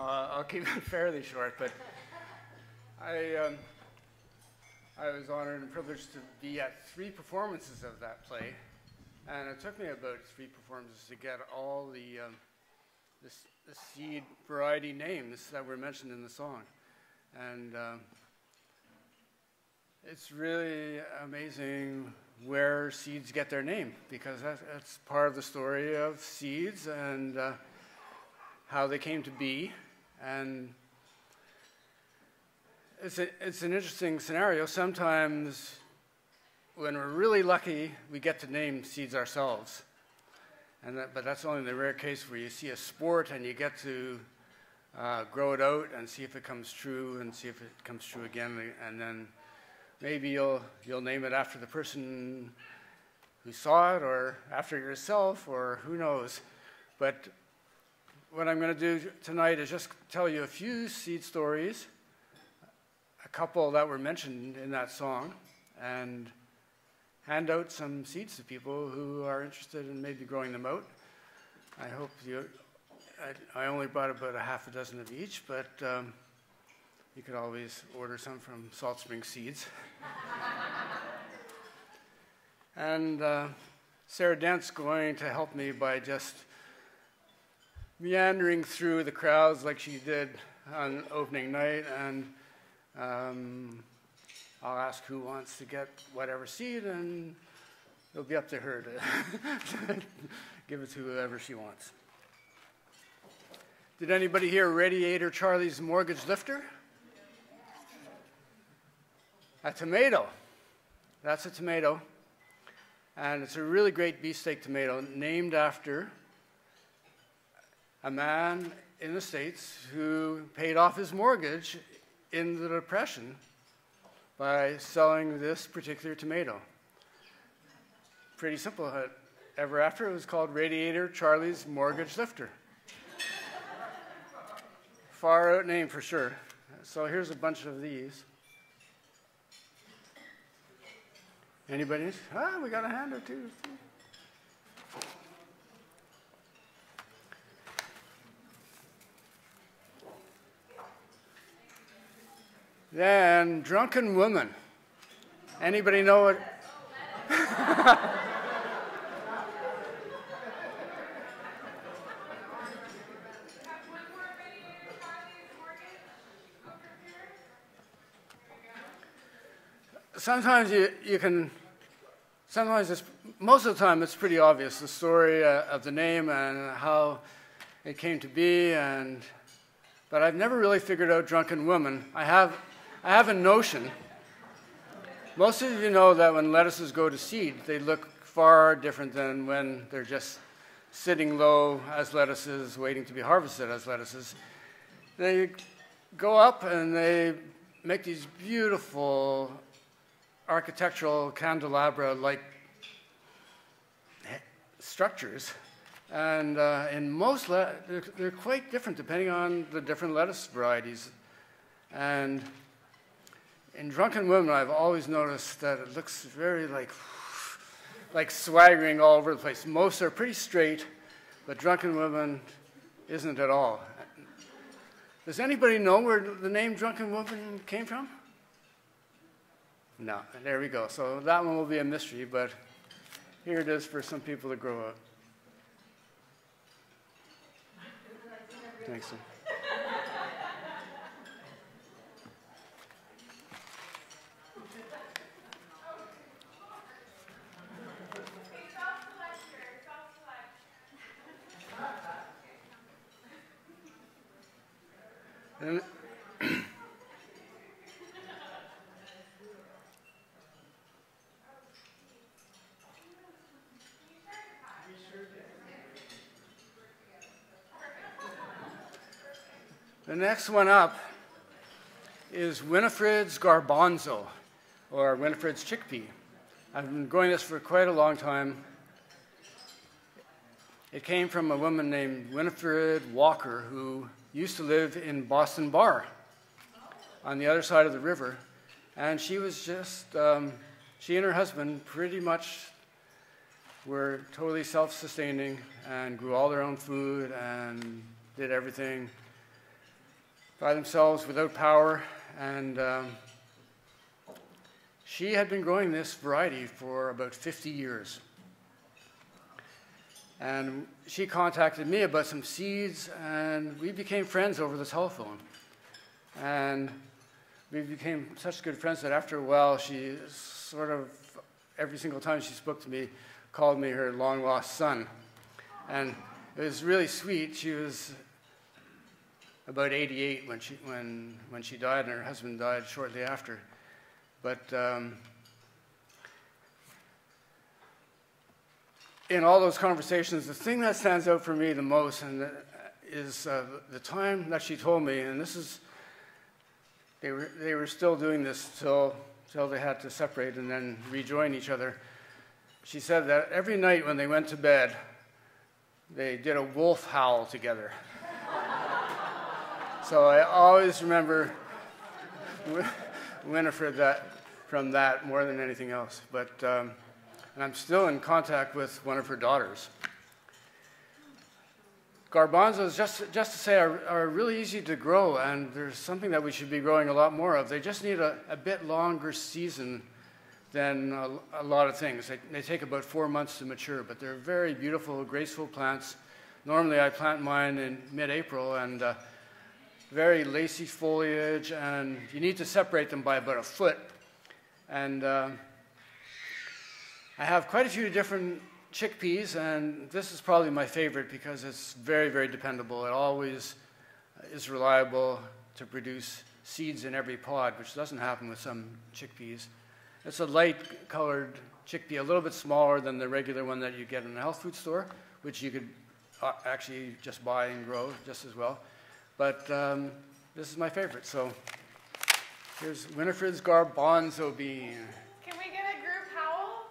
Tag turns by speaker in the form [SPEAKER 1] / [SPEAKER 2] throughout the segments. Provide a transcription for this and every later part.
[SPEAKER 1] I'll keep it fairly short, but I was honored and privileged to be at 3 performances of that play, and it took me about 3 performances to get all the seed variety names that were mentioned in the song. And it's really amazing where seeds get their name, because that's part of the story of seeds and how they came to be. And it's an interesting scenario. Sometimes when we're really lucky, we get to name seeds ourselves. But that's only the rare case where you see a sport and you get to grow it out and see if it comes true and see if it comes true again, and then maybe you'll name it after the person who saw it, or after yourself, or who knows. But what I'm going to do tonight is just tell you a few seed stories, a couple that were mentioned in that song, and hand out some seeds to people who are interested in maybe growing them out. I hope I only brought about a half a dozen of each, but you could always order some from Saltspring Seeds. And Sarah Dent's going to help me by just meandering through the crowds like she did on opening night, and I'll ask who wants to get whatever seed, and it'll be up to her to give it to whoever she wants. Did anybody hear Radiator Charlie's Mortgage Lifter? A tomato. That's a tomato. And it's a really great beefsteak tomato named after a man in the States who paid off his mortgage in the Depression by selling this particular tomato. Pretty simple. Ever after, it was called Radiator Charlie's Mortgage Lifter. Far out name for sure. So here's a bunch of these. Anybody? We got a hand or two. Then Drunken Woman. Anybody know it? Sometimes you can, most of the time it's pretty obvious, the story of the name and how it came to be, but I've never really figured out Drunken Woman. I have a notion. Most of you know that when lettuces go to seed, they look far different than when they're just sitting low as lettuces, waiting to be harvested as lettuces. They go up and they make these beautiful architectural candelabra-like structures. And in most, they're quite different depending on the different lettuce varieties. And in Drunken Woman, I've always noticed that it looks very like swaggering all over the place. Most are pretty straight, but Drunken Woman isn't at all. Does anybody know where the name Drunken Woman came from? No, there we go. So that one will be a mystery, but here it is for some people to grow up. Thanks, sir. And the next one up is Winifred's Garbanzo, or Winifred's chickpea. I've been growing this for quite a long time. It came from a woman named Winifred Walker, who used to live in Boston Bar on the other side of the river. And she was just, she and her husband pretty much were totally self-sustaining and grew all their own food and did everything by themselves without power, and she had been growing this variety for about 50 years. And she contacted me about some seeds, and we became friends over the telephone. And we became such good friends that after a while, she sort of, every single time she spoke to me, called me her long-lost son. And it was really sweet. She was about 88 when she died, and her husband died shortly after. But in all those conversations, the thing that stands out for me the most is the time that she told me, and this is, they were still doing this till they had to separate and then rejoin each other. She said that every night when they went to bed, they did a wolf howl together. So I always remember Winifred from that more than anything else. But and I'm still in contact with one of her daughters. Garbanzos, just to say, are really easy to grow, and there's something that we should be growing a lot more of. They just need a bit longer season than a lot of things. They take about 4 months to mature, but they're very beautiful, graceful plants. Normally I plant mine in mid-April, and very lacy foliage, and you need to separate them by about a foot. And I have quite a few different chickpeas, and this is probably my favorite because it's very, very dependable. It always is reliable to produce seeds in every pod, which doesn't happen with some chickpeas. It's a light-colored chickpea, a little bit smaller than the regular one that you get in a health food store, which you could actually just buy and grow just as well. But this is my favorite. So here's Winifred's Garbanzo bean.
[SPEAKER 2] Can we get a group howl?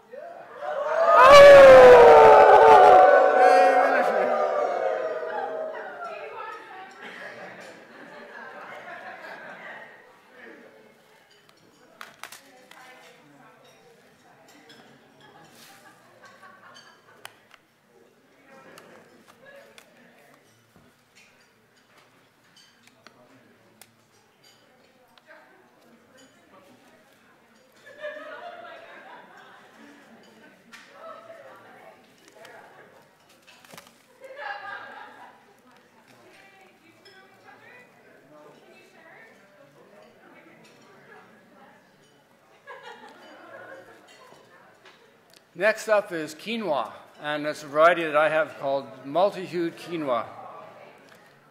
[SPEAKER 1] Next up is quinoa, and it's a variety that I have called multi-hued quinoa.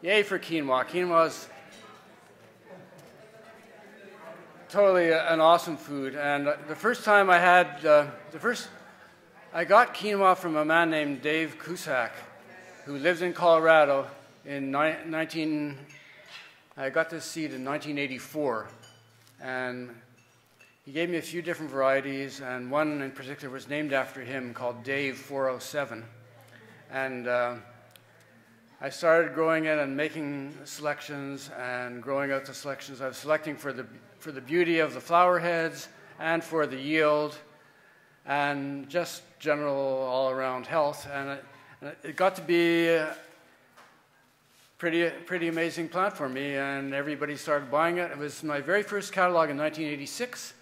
[SPEAKER 1] Yay for quinoa. Quinoa is totally an awesome food. And the first time I had, I got quinoa from a man named Dave Cusack, who lived in Colorado in I got this seed in 1984. And he gave me a few different varieties, and one in particular was named after him called Dave 407. And I started growing it and making selections and growing out the selections. I was selecting for the beauty of the flower heads and for the yield and just general all-around health. And it got to be a pretty amazing plant for me, and everybody started buying it. It was my very first catalog in 1986.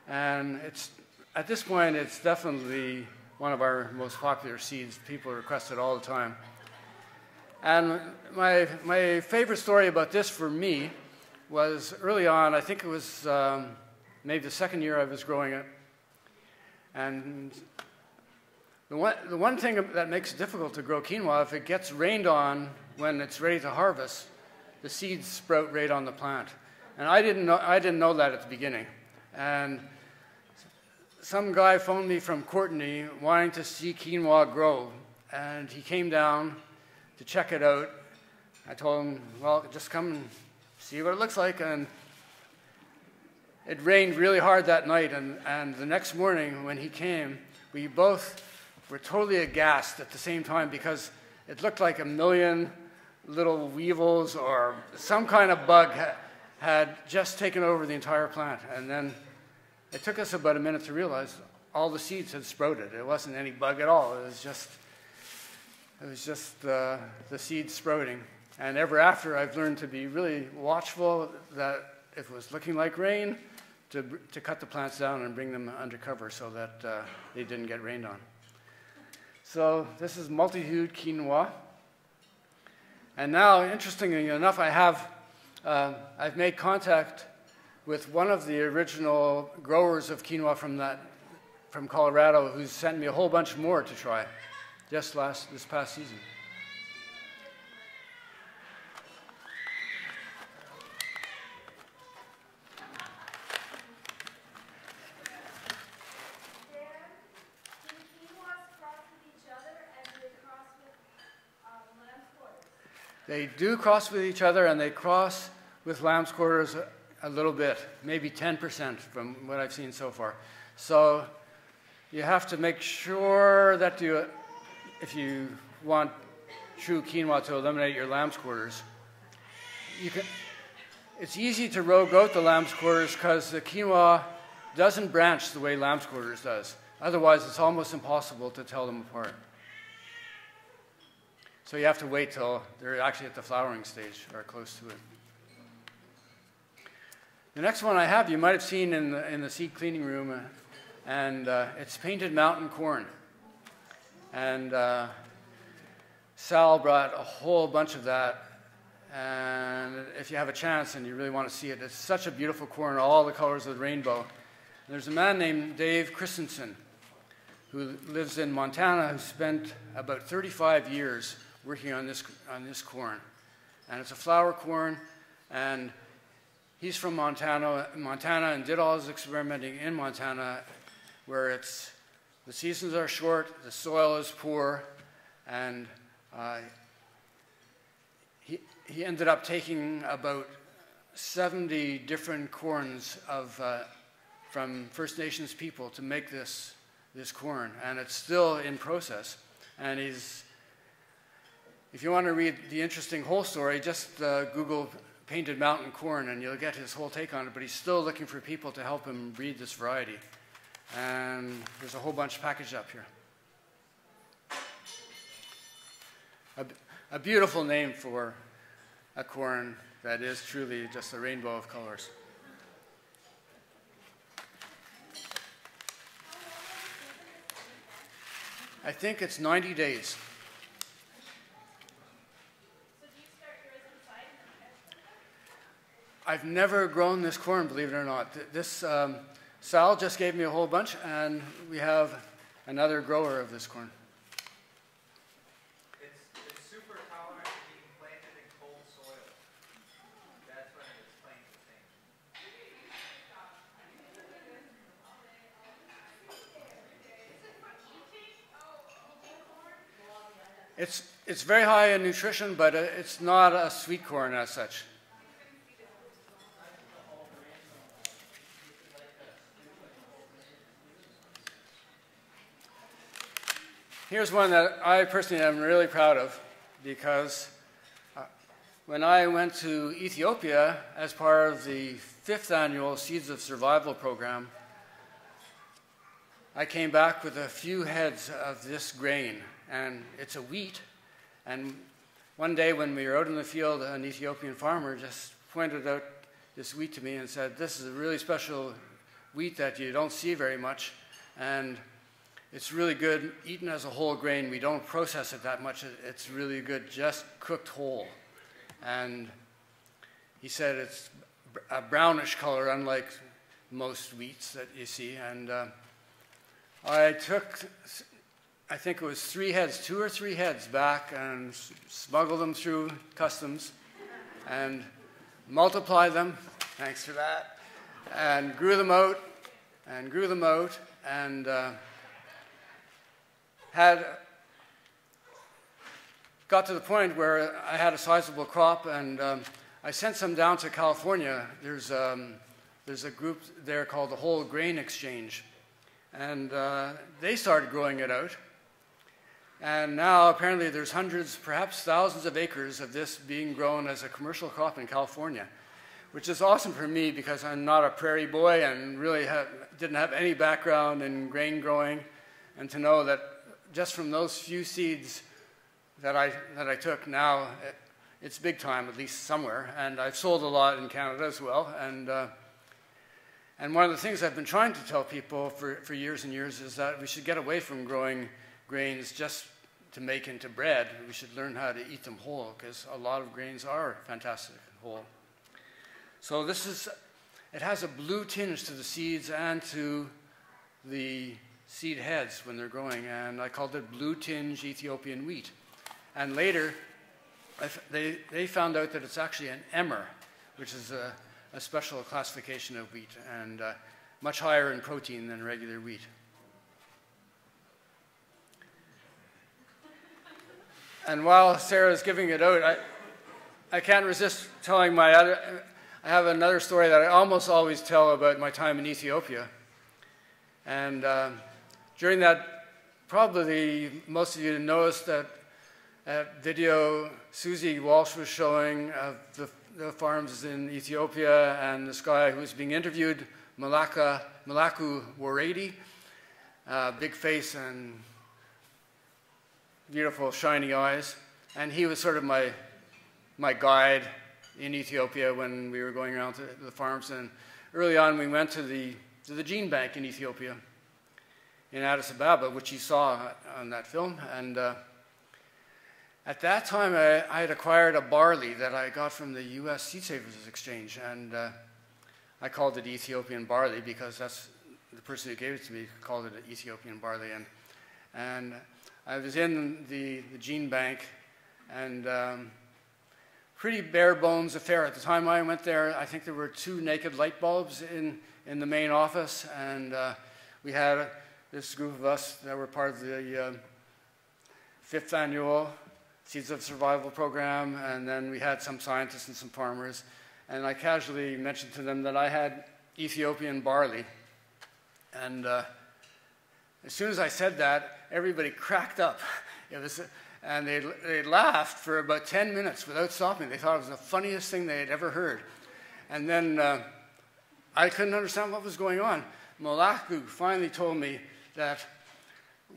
[SPEAKER 1] And at this point, it's definitely one of our most popular seeds. People request it all the time. And my favorite story about this for me was early on. I think it was maybe the second year I was growing it. And the one thing that makes it difficult to grow quinoa, if it gets rained on when it's ready to harvest, the seeds sprout right on the plant. And I didn't know that at the beginning. And some guy phoned me from Courtenay wanting to see quinoa grow, and he came down to check it out. I told him, well, just come and see what it looks like. And it rained really hard that night, and the next morning when he came, we both were totally aghast at the same time because it looked like a million little weevils or some kind of bug had just taken over the entire plant. And then it took us about a minute to realize all the seeds had sprouted. It wasn't any bug at all. It was just the seeds sprouting. And ever after, I've learned to be really watchful that if it was looking like rain, to cut the plants down and bring them under cover so that they didn't get rained on. So this is multi-hued quinoa. And now, interestingly enough, I've made contact with one of the original growers of quinoa from Colorado, who's sent me a whole bunch more to try just this past season. They do cross with each other, and they cross with lamb's quarters a little bit, maybe 10% from what I've seen so far. So you have to make sure that if you want true quinoa to eliminate your lamb's quarters, it's easy to row goat the lamb's quarters because the quinoa doesn't branch the way lamb's quarters does. Otherwise, it's almost impossible to tell them apart. So you have to wait till they're actually at the flowering stage or close to it. The next one I have, you might have seen in the seed cleaning room, and it's painted mountain corn. And Sal brought a whole bunch of that. And if you have a chance and you really want to see it, it's such a beautiful corn, all the colors of the rainbow. And there's a man named Dave Christensen who lives in Montana who spent about 35 years working on this corn. And it's a flower corn, and he's from Montana and did all his experimenting in Montana, where the seasons are short, the soil is poor, and he ended up taking about 70 different corns from First Nations people to make this corn, and it's still in process. And if you want to read the interesting whole story, just Google painted mountain corn and you'll get his whole take on it, but he's still looking for people to help him breed this variety. And there's a whole bunch packaged up here. A beautiful name for a corn that is truly just a rainbow of colors. I think it's 90 days. I've never grown this corn, believe it or not. Sal just gave me a whole bunch, and we have another grower of this corn.
[SPEAKER 3] It's super tolerant to being planted in cold soil. That's when it explains the thing.
[SPEAKER 1] It's very high in nutrition, but it's not a sweet corn as such. Here's one that I personally am really proud of, because when I went to Ethiopia as part of the 5th annual Seeds of Survival program, I came back with a few heads of this grain, and it's a wheat. And one day when we were out in the field, an Ethiopian farmer just pointed out this wheat to me and said, "This is a really special wheat that you don't see very much, and it's really good eaten as a whole grain. We don't process it that much. It's really good just cooked whole." And he said it's a brownish color, unlike most wheats that you see. And I took, I think it was 2 or 3 heads back and smuggled them through customs and multiplied them, thanks for that, and grew them out and got to the point where I had a sizable crop, and I sent some down to California. There's a group there called the Whole Grain Exchange, and they started growing it out. And now apparently there's hundreds, perhaps thousands of acres of this being grown as a commercial crop in California, which is awesome for me because I'm not a prairie boy and really didn't have any background in grain growing, and to know that just from those few seeds that I took now, it's big time, at least somewhere, and I've sold a lot in Canada as well. And one of the things I've been trying to tell people for years and years is that we should get away from growing grains just to make into bread. We should learn how to eat them whole, because a lot of grains are fantastic whole. So it has a blue tinge to the seeds and to the seed heads when they're growing, and I called it blue tinge Ethiopian wheat. And later, they found out that it's actually an emmer, which is a special classification of wheat, and much higher in protein than regular wheat. And while Sarah's giving it out, I can't resist telling I have another story that I almost always tell about my time in Ethiopia. And during that, probably most of you noticed that video Susie Walsh was showing of the farms in Ethiopia, and this guy who was being interviewed, Malaku Waredi, big face and beautiful shiny eyes, and he was sort of my guide in Ethiopia when we were going around to the farms. And early on, we went to the gene bank in Ethiopia, in Addis Ababa, which you saw on that film. And at that time, I had acquired a barley that I got from the U.S. Seed Savers Exchange, and I called it Ethiopian barley because that's the person who gave it to me called it Ethiopian barley. And I was in the gene bank, and pretty bare bones affair. At the time I went there, I think there were 2 naked light bulbs in the main office, and we had this group of us that were part of the 5th annual Seeds of Survival program, and then we had some scientists and some farmers, and I casually mentioned to them that I had Ethiopian barley. And as soon as I said that, everybody cracked up. And they laughed for about 10 minutes without stopping. They thought it was the funniest thing they had ever heard. And then I couldn't understand what was going on. Malaku finally told me that,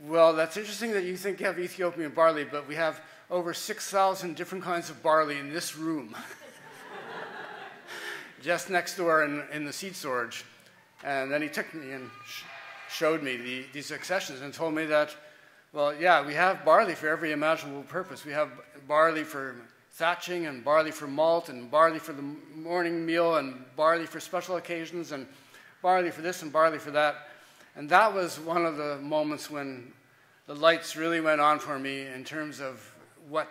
[SPEAKER 1] well, that's interesting that you think you have Ethiopian barley, but we have over 6,000 different kinds of barley in this room, just next door in the seed storage. And then he took me and showed me these accessions and told me that, well, yeah, we have barley for every imaginable purpose. We have barley for thatching, and barley for malt, and barley for the morning meal, and barley for special occasions, and barley for this and barley for that. And that was one of the moments when the lights really went on for me in terms of what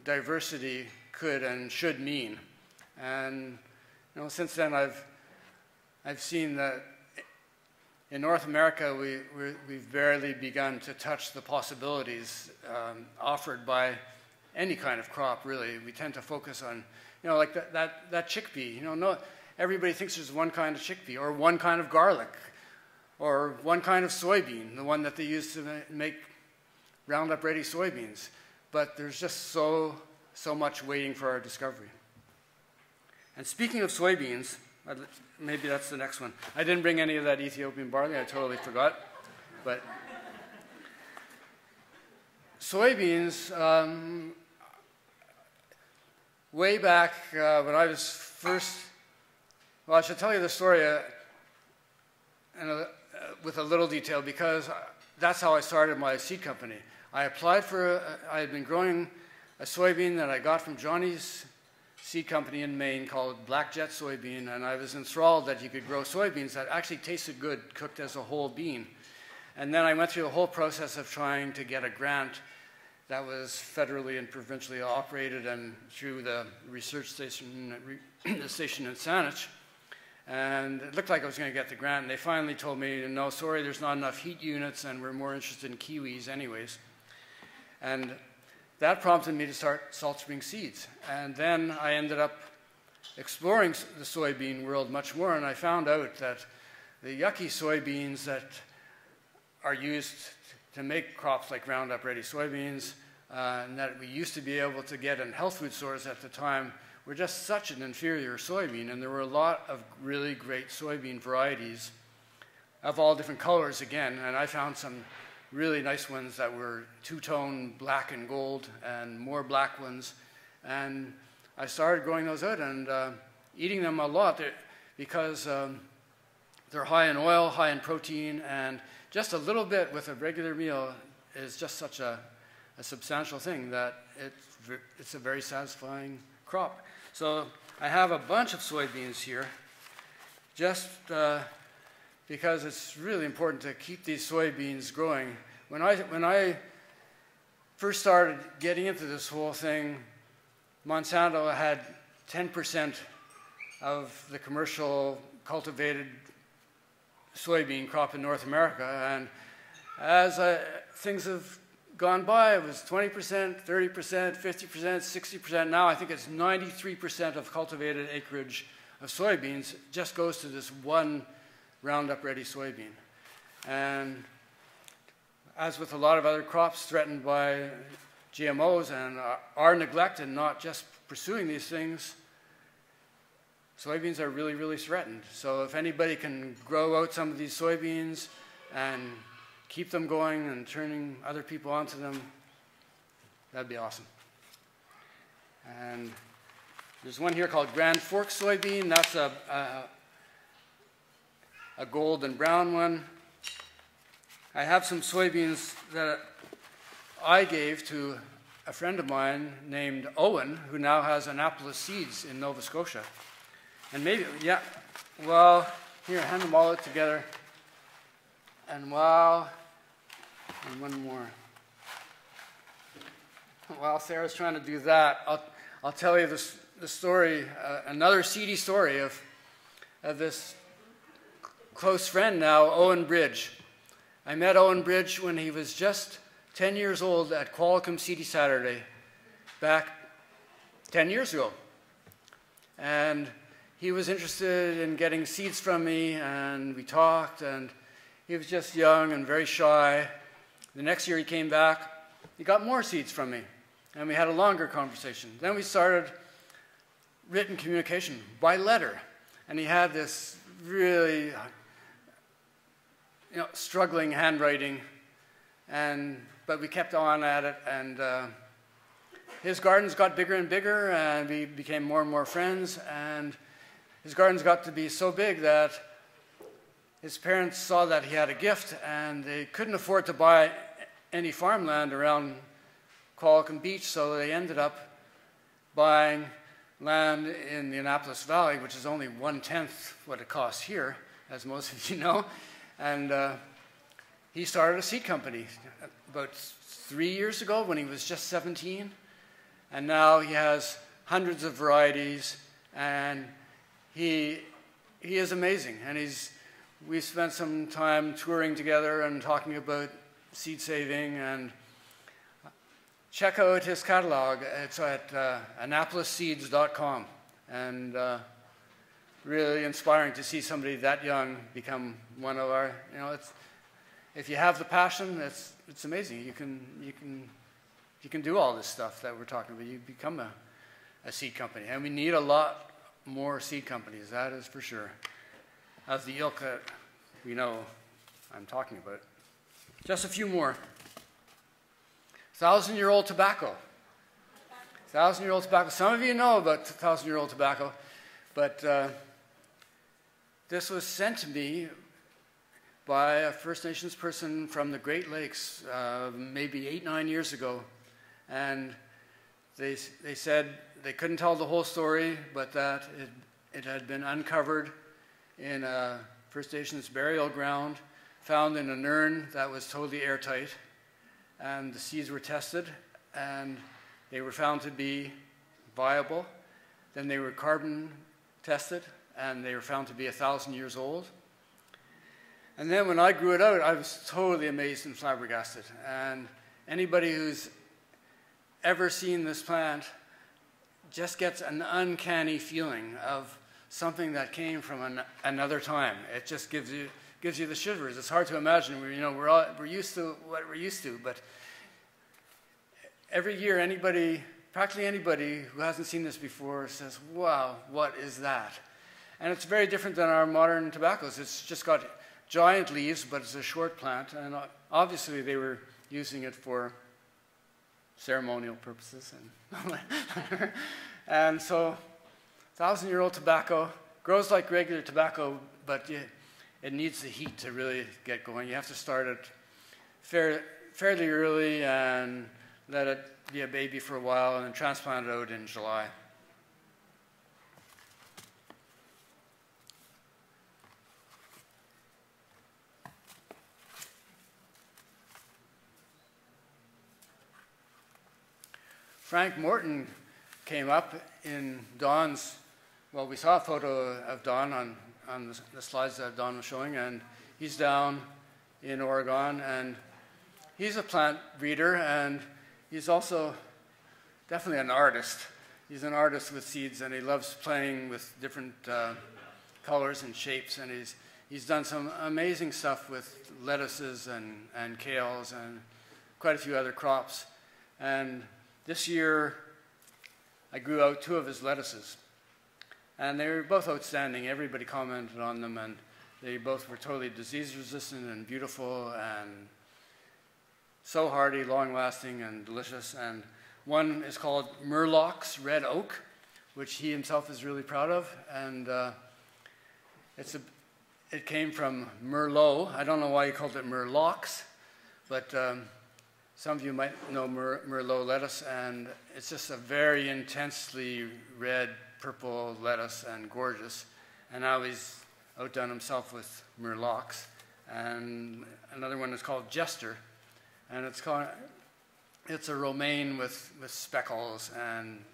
[SPEAKER 1] diversity could and should mean. And since then I've seen that in North America, we've barely begun to touch the possibilities offered by any kind of crop, really. We tend to focus on, like that chickpea. No, everybody thinks there's one kind of chickpea, or one kind of garlic, or one kind of soybean, the one that they use to make Roundup-ready soybeans. But there's just so much waiting for our discovery. And speaking of soybeans, maybe that's the next one. I didn't bring any of that Ethiopian barley. I totally forgot. But soybeans, way back when I was first, well, I should tell you the story with a little detail, because that's how I started my seed company. I applied I had been growing a soybean that I got from Johnny's seed company in Maine called Black Jet soybean, and I was enthralled that you could grow soybeans that actually tasted good cooked as a whole bean. And then I went through the whole process of trying to get a grant that was federally and provincially operated, and through the research station, the station in Saanich. And it looked like I was going to get the grant, and they finally told me, no, sorry, there's not enough heat units, and we're more interested in kiwis anyways. And that prompted me to start Saltspring Seeds. And then I ended up exploring the soybean world much more, and I found out that the yucky soybeans that are used to make crops like Roundup-ready soybeans, and that we used to be able to get in health food stores at the time, were just such an inferior soybean. And there were a lot of really great soybean varieties of all different colors again, and I found some really nice ones that were two-tone black and gold, and more black ones, And I started growing those out and eating them a lot because they're high in oil, high in protein, and just a little bit with a regular meal is just such a substantial thing that it's a very satisfying crop. So I have a bunch of soybeans here just because it's really important to keep these soybeans growing. When I first started getting into this whole thing, Monsanto had 10% of the commercial cultivated soybean crop in North America, and as things have gone by, it was 20%, 30%, 50%, 60%. Now I think it's 93% of cultivated acreage of soybeans just goes to this one Roundup Ready soybean. And as with a lot of other crops threatened by GMOs and are neglected, not just pursuing these things, soybeans are really, really threatened. So if anybody can grow out some of these soybeans and keep them going and turning other people onto them, that'd be awesome. And there's one here called Grand Fork soybean. That's a gold and brown one. I have some soybeans that I gave to a friend of mine named Owen, who now has Annapolis Seeds in Nova Scotia. And maybe, yeah, well, here, hand them all out together. And wow, and one more. While Sarah's trying to do that, I'll tell you the story, another seedy story of this close friend now, Owen Bridge. I met Owen Bridge when he was just 10 years old at Qualicum Seedy Saturday back 10 years ago. And he was interested in getting seeds from me, and we talked, and he was just young and very shy. The next year he came back, he got more seeds from me, and we had a longer conversation. Then we started written communication by letter, and he had this really struggling handwriting, but we kept on at it, and his gardens got bigger and bigger, and we became more and more friends, and his gardens got to be so big that his parents saw that he had a gift, and they couldn't afford to buy any farmland around Qualicum Beach, so they ended up buying land in the Annapolis Valley, which is only 1/10 what it costs here, as most of you know. And he started a seed company about 3 years ago when he was just 17. And now he has hundreds of varieties, and he is amazing. And we spent some time touring together and talking about seed saving. And check out his catalog. It's at AnnapolisSeeds.com. And really inspiring to see somebody that young become one of our, if you have the passion, it's amazing. You can do all this stuff that we're talking about. You become a seed company. And we need a lot more seed companies, that is for sure. Of the ilk that we know I'm talking about. Just a few more. 1,000-year-old tobacco. 1,000-year-old tobacco. Some of you know about 1,000-year-old tobacco, but this was sent to me by a First Nations person from the Great Lakes maybe 8-9 years ago. And they said they couldn't tell the whole story, but that it had been uncovered in a First Nations burial ground, found in an urn that was totally airtight. And the seeds were tested, and they were found to be viable. Then they were carbon tested, and they were found to be 1,000 years old. And then when I grew it out, I was totally amazed and flabbergasted. And anybody who's ever seen this plant just gets an uncanny feeling of something that came from another time. It just gives you the shivers. It's hard to imagine. We're used to what we're used to, but every year practically anybody who hasn't seen this before says, wow, what is that? And it's very different than our modern tobaccos. It's just got giant leaves, but it's a short plant, and obviously they were using it for ceremonial purposes. And so 1,000-year-old tobacco grows like regular tobacco, but it needs the heat to really get going. You have to start it fairly early and let it be a baby for a while and then transplant it out in July. Frank Morton came up in Don's, well, we saw a photo of Don on the slides that Don was showing, and he's down in Oregon, and he's a plant breeder, and he's also definitely an artist. He's an artist with seeds, and he loves playing with different colors and shapes, and he's done some amazing stuff with lettuces and kales and quite a few other crops. And this year, I grew out 2 of his lettuces, and they were both outstanding. Everybody commented on them, and they both were totally disease-resistant and beautiful and so hardy, long-lasting, and delicious. And one is called Murlocs Red Oak, which he himself is really proud of, and it came from Merlot. I don't know why he called it Murlocs, but some of you might know Merlot lettuce, and it's just a very intensely red, purple lettuce and gorgeous. And now he's outdone himself with Murlocs. And another one is called Jester, and it's a romaine with speckles and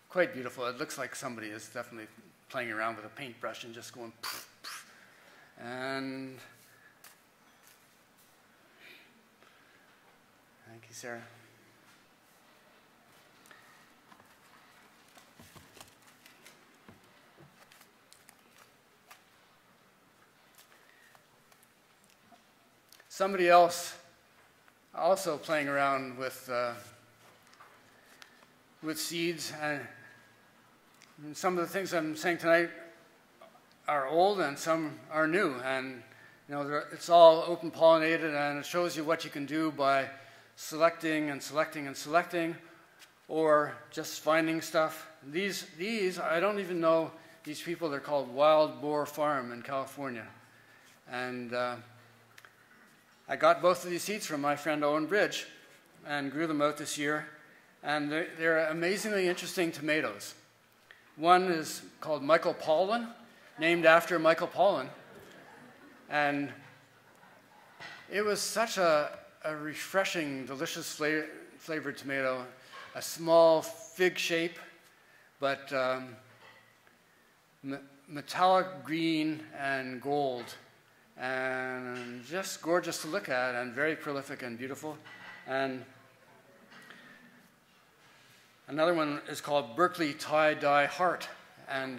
[SPEAKER 1] quite beautiful. It looks like somebody is definitely playing around with a paintbrush and just going poof, poof. And thank you, Sarah. Somebody else also playing around with seeds, and some of the things I'm saying tonight are old and some are new, and it's all open pollinated, and it shows you what you can do by selecting and selecting and selecting, or just finding stuff. These I don't even know these people. They're called Wild Boar Farm in California, and I got both of these seeds from my friend Owen Bridge and grew them out this year, and they're amazingly interesting tomatoes. One is called Michael Pollan, named after Michael Pollan, and it was such a refreshing, delicious flavored tomato, a small fig shape, but metallic green and gold, and just gorgeous to look at, and very prolific and beautiful. And another one is called Berkeley Tie-Dye Heart, and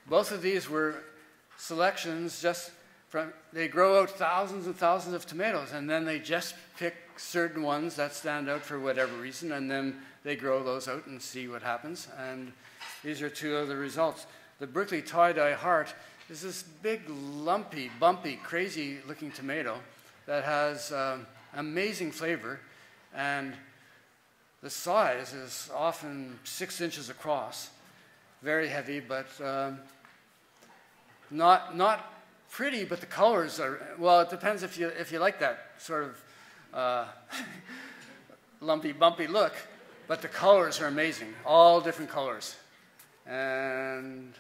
[SPEAKER 1] both of these were selections just from, they grow out thousands and thousands of tomatoes, and then they just pick certain ones that stand out for whatever reason, and then they grow those out and see what happens. And these are 2 of the results. The Berkeley Tie-Dye Heart is this big, lumpy, bumpy, crazy-looking tomato that has amazing flavor, and the size is often 6 inches across. Very heavy, but not pretty, but the colors are, well, it depends if you like that sort of lumpy, bumpy look, but the colors are amazing, all different colors. And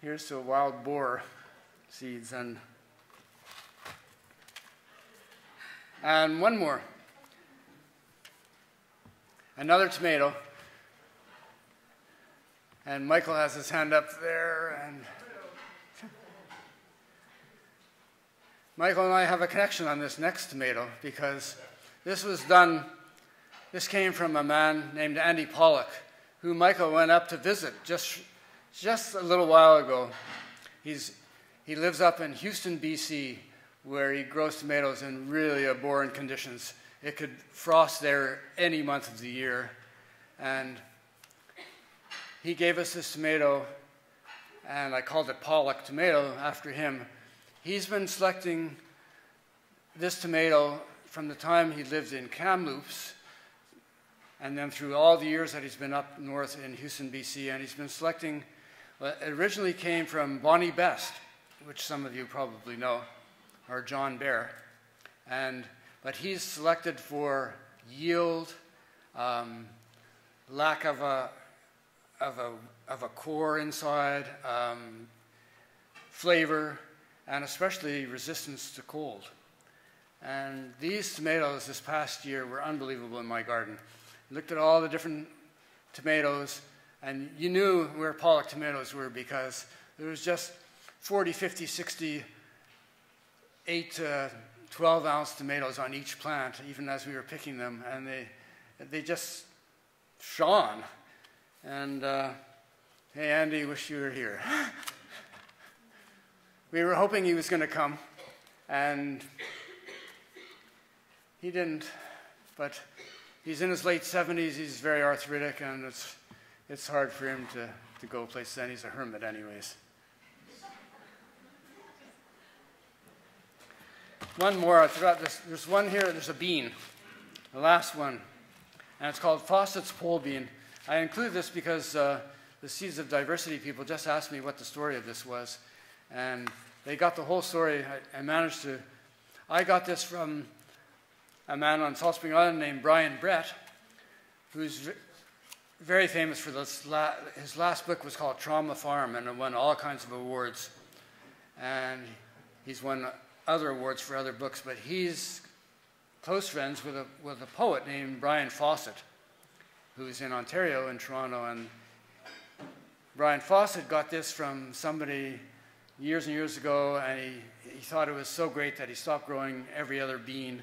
[SPEAKER 1] here's the wild boar seeds, and one more. Another tomato. And Michael has his hand up there, and Michael and I have a connection on this next tomato, because this came from a man named Andy Pollock, who Michael went up to visit just a little while ago. He lives up in Houston, BC, where he grows tomatoes in really abhorrent conditions. It could frost there any month of the year, and he gave us this tomato, and I called it Pollock Tomato after him. He's been selecting this tomato from the time he lived in Kamloops, and then through all the years that he's been up north in Houston, BC, and he's been selecting, well, it originally came from Bonnie Best, which some of you probably know, or John Bear, but he's selected for yield, lack of a core inside, flavor, and especially resistance to cold. And these tomatoes this past year were unbelievable in my garden. I looked at all the different tomatoes, and you knew where Pollock tomatoes were because there was just 40, 50, 60, 8 to 12 ounce tomatoes on each plant, even as we were picking them, and they just shone. And hey, Andy, wish you were here. We were hoping he was going to come, and he didn't, but he's in his late 70s, he's very arthritic, and it's hard for him to go places, and he's a hermit anyways. One more, I forgot this. There's one here, there's a bean, the last one, and it's called Fawcett's Pole Bean. I include this because the Seeds of Diversity people just asked me what the story of this was, and they got the whole story. I got this from a man on Salt Spring Island named Brian Brett, who's very famous for this. His last book was called Trauma Farm, and it won all kinds of awards. And he's won other awards for other books, but he's close friends with a poet named Brian Fawcett, who's in Ontario, in Toronto. And Brian Fawcett got this from somebody years and years ago, and he thought it was so great that he stopped growing every other bean.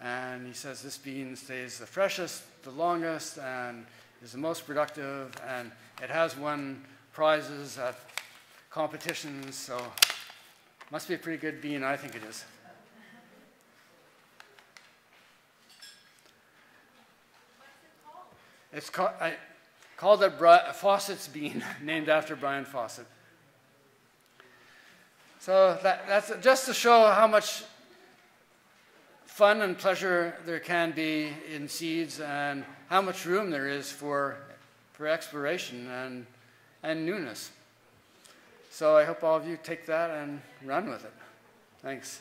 [SPEAKER 1] And he says this bean stays the freshest, the longest, and is the most productive, and it has won prizes at competitions, so must be a pretty good bean, I think it is. It's called, I called it Fawcett's Bean, named after Brian Fawcett. So that's just to show how much fun and pleasure there can be in seeds, and how much room there is for exploration and newness. So I hope all of you take that and run with it. Thanks.